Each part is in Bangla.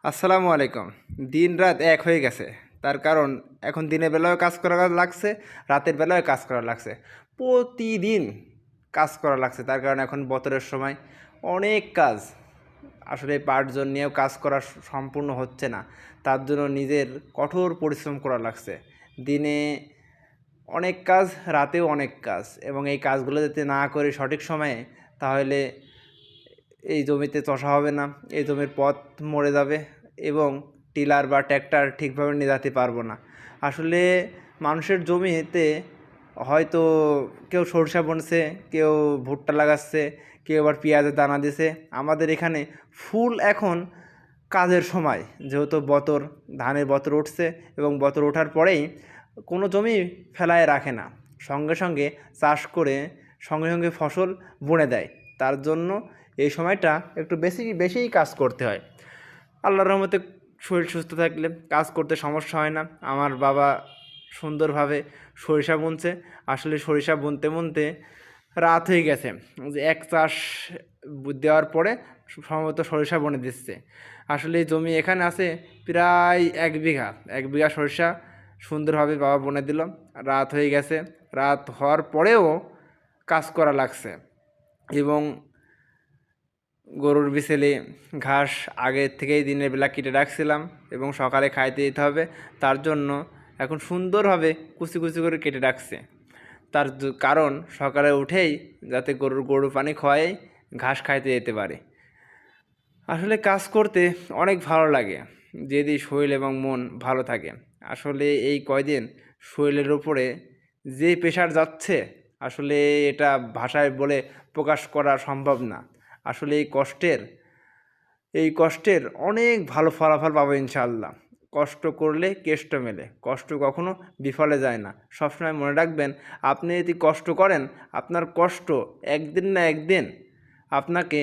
আসসালামু আলাইকুম। দিন রাত এক হয়ে গেছে। তার কারণ এখন দিনের বেলায়ও কাজ করা লাগছে, রাতের বেলায়ও কাজ করা লাগছে। প্রতিদিন কাজ করা লাগছে। তার কারণ এখন বছরের সময় অনেক কাজ। আসলে পাঁচজন নিয়েও কাজ করা সম্পূর্ণ হচ্ছে না। তার জন্য নিজের কঠোর পরিশ্রম করা লাগছে। দিনে অনেক কাজ, রাতেও অনেক কাজ এবং এই কাজগুলো যদি না করি সঠিক সময়ে, তাহলে এই জমিতে চষা হবে না, এই জমির পথ মরে যাবে এবং টিলার বা ট্র্যাক্টর ঠিকভাবে নিয়ে যেতে পারবো না। আসলে মানুষের জমিতে হয়তো কেউ সরষা বুনছে, কেউ ভুট্টা লাগাচ্ছে, কেউ আবার পেঁয়াজের দানা দিছে। আমাদের এখানে ফুল এখন কাজের সময়, যেহেতু ধানের বতর উঠছে এবং বতর ওঠার পরেই কোনো জমি ফেলায় রাখে না, সঙ্গে সঙ্গে চাষ করে সঙ্গে সঙ্গে ফসল বুনে দেয়। তার জন্য এই সময়টা একটু বেশিই কাজ করতে হয়। আল্লাহর রহমতে শরীর সুস্থ থাকলে কাজ করতে সমস্যা হয় না। আমার বাবা সুন্দরভাবে সরিষা বুনছে। আসলে সরিষা বুনতে বুনতে রাত হয়ে গেছে, যে এক চাষ দেওয়ার পরে সম্ভবত সরিষা বুনে দিচ্ছে। আসলে জমি এখানে আছে প্রায় 1 বিঘা, 1 বিঘা সরিষা সুন্দরভাবে বাবা বুনে দিল। রাত হয়ে গেছে, রাত হওয়ার পরেও কাজ করা লাগছে এবং গরুর বিছেলে ঘাস আগের থেকেই দিনের বেলা কেটে রাখছিলাম এবং সকালে খাইতে দিতে হবে। তার জন্য এখন সুন্দরভাবে কুচি কুচি করে কেটে রাখছে। কারণ সকালে উঠেই যাতে গরু পানি খাওয়াই ঘাস খাইতে যেতে পারে। আসলে কাজ করতে অনেক ভালো লাগে যদি শরীর এবং মন ভালো থাকে। আসলে এই কয়দিন শরীরের উপরে যে প্রেশার যাচ্ছে, আসলে এটা ভাষায় বলে প্রকাশ করা সম্ভব না। আসলে এই কষ্টের অনেক ভালো ফলাফল পাবো ইনশাআল্লাহ। কষ্ট করলে কেষ্ট মেলে, কষ্ট কখনো বিফলে যায় না। সবসময় মনে রাখবেন, আপনি যদি কষ্ট করেন, আপনার কষ্ট একদিন না একদিন আপনাকে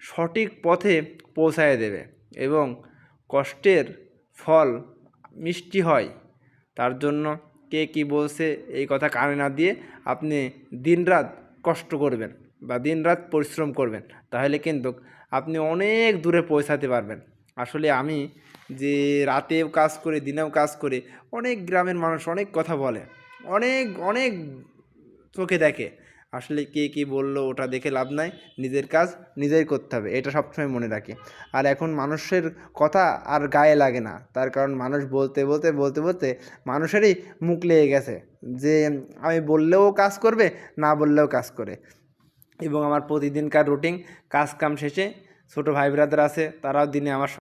সঠিক পথে পৌঁছায় দেবে এবং কষ্টের ফল মিষ্টি হয়। তার জন্য কে কী বলছে এই কথা কানে না দিয়ে আপনি দিনরাত কষ্ট করবেন বা দিনরাত পরিশ্রম করবেন, তাহলে কিন্তু আপনি অনেক দূরে পৌঁছাতে পারবেন। আসলে আমি যে রাতেও কাজ করি, দিনেও কাজ করি, অনেক গ্রামের মানুষ অনেক কথা বলে, অনেক অনেক চোখে দেখে। আসলে কে কী বললো ওটা দেখে লাভ নাই, নিজের কাজ নিজেই করতে হবে, এটা সবসময় মনে রাখি। আর এখন মানুষের কথা আর গায়ে লাগে না, তার কারণ মানুষ বলতে বলতে বলতে বলতে মানুষেরই মুখ লেগে গেছে যে আমি বললেও কাজ করবে, না বললেও কাজ করে। এবং আমার প্রতিদিনকার রুটিন, কাজ কাম শেষে ছোটো ভাই ব্রাদার আছে, তারাও দিনে আমার